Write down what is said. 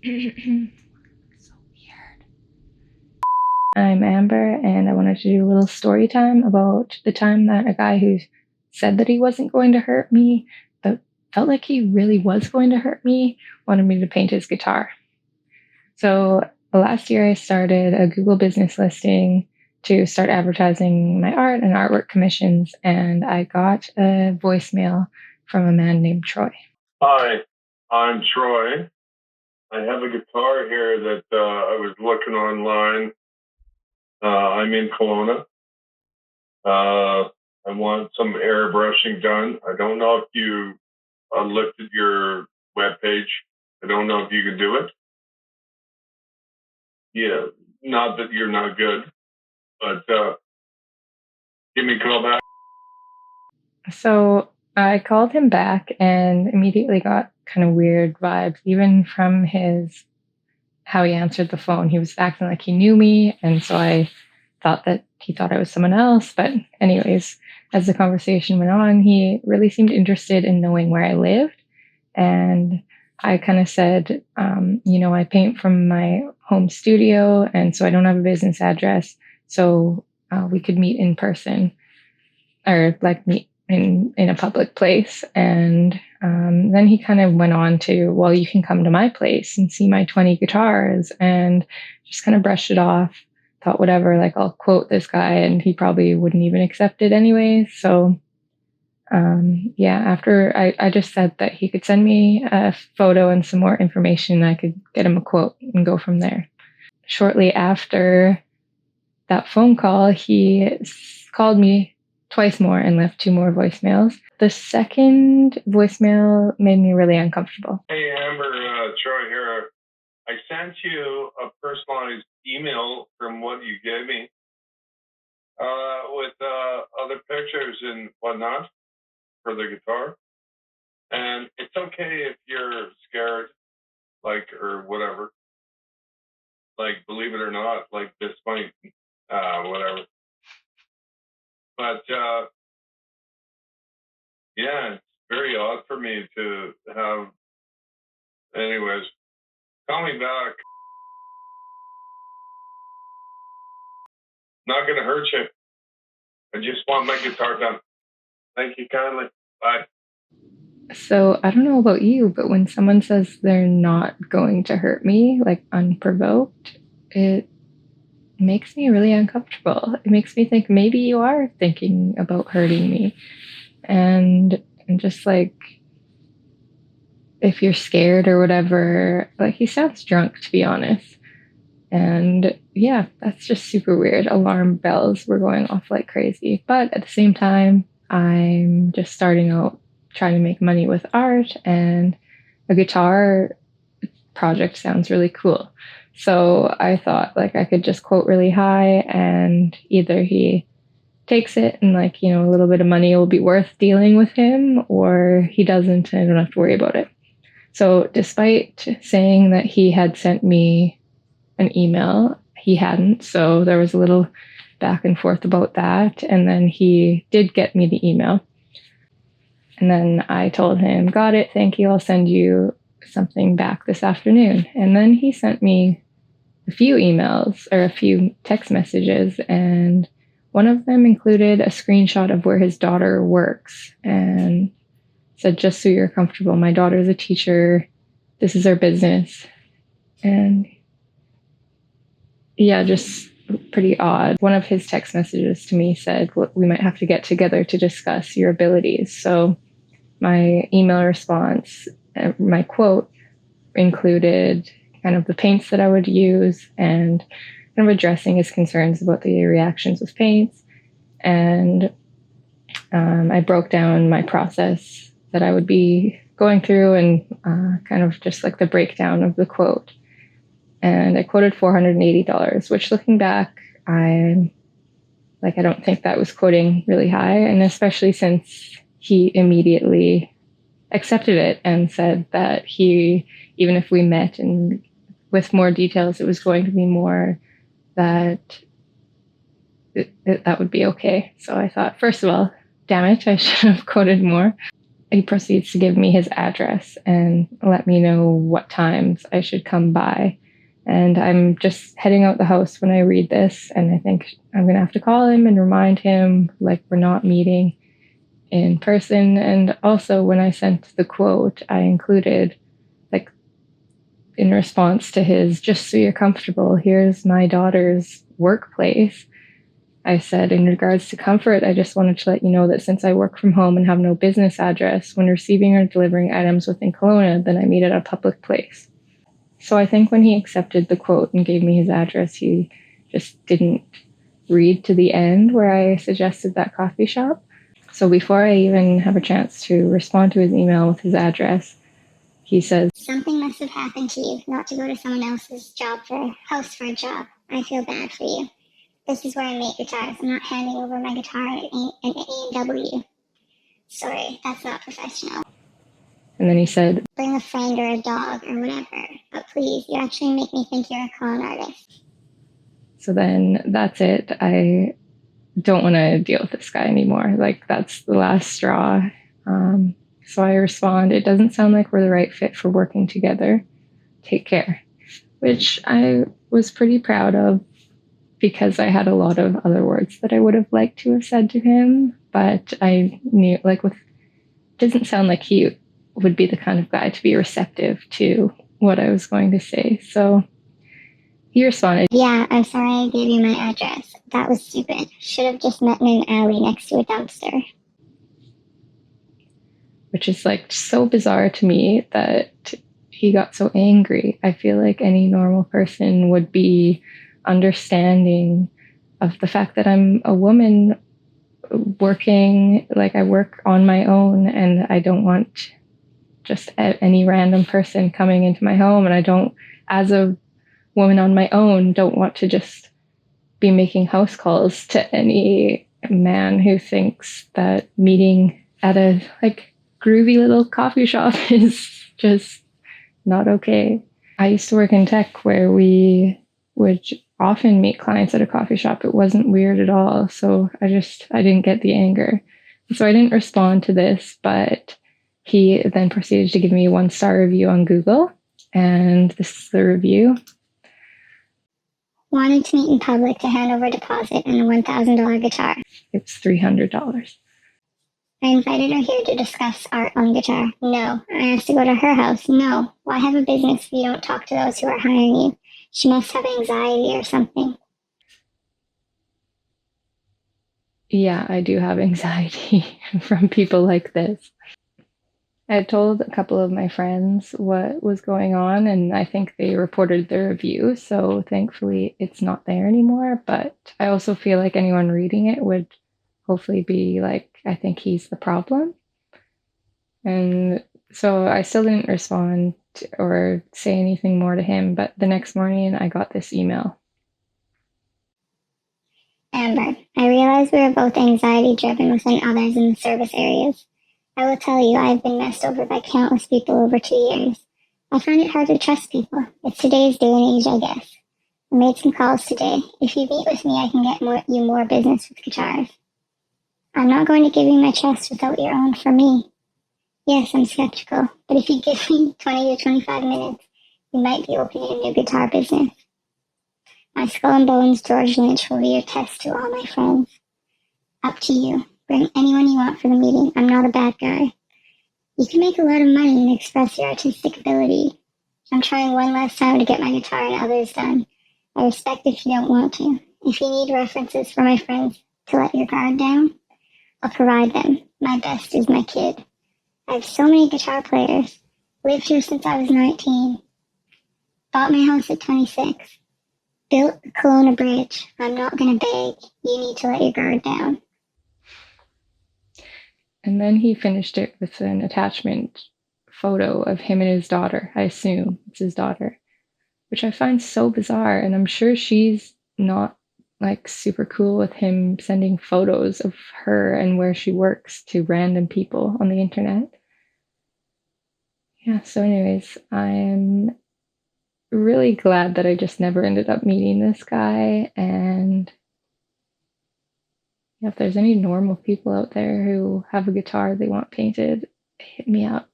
So weird. I'm Amber, and I wanted to do a little story time about the time that a guy who said that he wasn't going to hurt me, but felt like he really was going to hurt me, wanted me to paint his guitar. So last year, I started a Google business listing to start advertising my art and artwork commissions, and I got a voicemail from a man named Troy. Hi, I'm Troy. I have a guitar here that I was looking online. I'm in Kelowna. I want some airbrushing done. I don't know if you looked at your webpage. I don't know if you can do it. Yeah, not that you're not good, but give me a call back. So I called him back and immediately got kind of weird vibes, even from his how he answered the phone. He was acting like he knew me, and so I thought that he thought I was someone else. But anyways, as the conversation went on, he really seemed interested in knowing where I lived, and I kind of said, I paint from my home studio, and so I don't have a business address, so we could meet in person or like meet in a public place. And then he kind of went on to, well, you can come to my place and see my 20 guitars, and just kind of brushed it off. Thought, whatever, like I'll quote this guy and he probably wouldn't even accept it anyway. So after I just said that he could send me a photo and some more information, I could get him a quote and go from there. Shortly after that phone call, he called me twice more and left 2 more voicemails. The second voicemail made me really uncomfortable. Hey, Amber, Troy here. I sent you a personalized email from what you gave me with other pictures and whatnot for the guitar. And it's okay if you're scared, or whatever. Believe it or not, this might, whatever. But, yeah, it's very odd for me to have, anyways, call me back. Not going to hurt you. I just want my guitar done. Thank you kindly. Bye. So I don't know about you, but when someone says they're not going to hurt me, like unprovoked, it makes me really uncomfortable. It makes me think maybe you are thinking about hurting me. And just like, if you're scared or whatever, like he sounds drunk, to be honest. And yeah, that's just super weird. Alarm bells were going off like crazy. But at the same time, I'm just starting out trying to make money with art, and a guitar project sounds really cool. So I thought like I could just quote really high, and either he takes it and a little bit of money will be worth dealing with him, or he doesn't and I don't have to worry about it. So despite saying that he had sent me an email, he hadn't. So there was a little back and forth about that. And then he did get me the email. And then I told him, got it, thank you, I'll send you something back this afternoon. And then he sent me a few emails or a few text messages, and one of them included a screenshot of where his daughter works and said, just so you're comfortable, my daughter's a teacher. This is our business. And yeah, just pretty odd. One of his text messages to me said, well, we might have to get together to discuss your abilities. So my email response, my quote included kind of the paints that I would use and kind of addressing his concerns about the reactions with paints. And I broke down my process that I would be going through, and kind of just like the breakdown of the quote. And I quoted $480, which looking back, I don't think that was quoting really high. And especially since he immediately accepted it and said that even if we met and with more details, it was going to be more, that that would be okay. So I thought, first of all, damn it, I should have quoted more. he proceeds to give me his address and let me know what times I should come by. And I'm just heading out the house when I read this, and I think I'm going to have to call him and remind him, like, we're not meeting in person. And also, when I sent the quote, I included, like, in response to his, just so you're comfortable, here's my daughter's workplace. I said, in regards to comfort, I just wanted to let you know that since I work from home and have no business address, when receiving or delivering items within Kelowna, then I meet at a public place. So I think when he accepted the quote and gave me his address, he just didn't read to the end where I suggested that coffee shop. So before I even have a chance to respond to his email with his address, he says, something must have happened to you not to go to someone else's house for a job. I feel bad for you. This is where I make guitars. I'm not handing over my guitar at an A&W. Sorry, that's not professional. And then he said, bring a friend or a dog or whatever. But please, you actually make me think you're a con artist. So then that's it. I don't want to deal with this guy anymore. Like, that's the last straw. So I respond, it doesn't sound like we're the right fit for working together. Take care. Which I was pretty proud of, because I had a lot of other words that I would have liked to have said to him. But I knew, like, it doesn't sound like he would be the kind of guy to be receptive to what I was going to say. So he responded, yeah, I'm sorry I gave you my address. That was stupid. Should have just met in an alley next to a dumpster. Which is, like, so bizarre to me that he got so angry. I feel like any normal person would be understanding of the fact that I'm a woman working, like, I work on my own, and I don't want just any random person coming into my home. And I don't, as a woman on my own, don't want to just be making house calls to any man who thinks that meeting at a, like, groovy little coffee shop is just not okay. I used to work in tech where we would often meet clients at a coffee shop. It wasn't weird at all. So I didn't get the anger. So I didn't respond to this, but he then proceeded to give me a 1-star review on Google. And this is the review. Wanted to meet in public to hand over a deposit and a $1,000 guitar. It's $300. I invited her here to discuss art on the guitar. No. I asked to go to her house. No. Why have a business if you don't talk to those who are hiring you? She must have anxiety or something. Yeah, I do have anxiety from people like this. I had told a couple of my friends what was going on, and I think they reported the review, so thankfully it's not there anymore. But I also feel like anyone reading it would hopefully be like, I think he's the problem. And so I still didn't respond or say anything more to him, but the next morning I got this email. Amber, I realize we are both anxiety-driven within others in the service areas. I will tell you, I have been messed over by countless people over 2 years. I find it hard to trust people. It's today's day and age, I guess. I made some calls today. If you meet with me, I can get you more business with guitars. I'm not going to give you my trust without your own for me. Yes, I'm skeptical, but if you give me 20 to 25 minutes, you might be opening a new guitar business. My Skull and Bones George Lynch will be your test to all my friends. Up to you. Bring anyone you want for the meeting. I'm not a bad guy. You can make a lot of money and express your artistic ability. I'm trying one last time to get my guitar and others done. I respect if you don't want to. If you need references for my friends to let your guard down, I'll provide them. My best is my kid. I have so many guitar players. Lived here since I was 19. Bought my house at 26. Built the Kelowna Bridge. I'm not going to beg. You need to let your guard down. And then he finished it with an attachment photo of him and his daughter. I assume it's his daughter, which I find so bizarre. And I'm sure she's not, like, super cool with him sending photos of her and where she works to random people on the internet. Yeah, so anyways, I'm really glad that I just never ended up meeting this guy. And if there's any normal people out there who have a guitar they want painted, hit me up.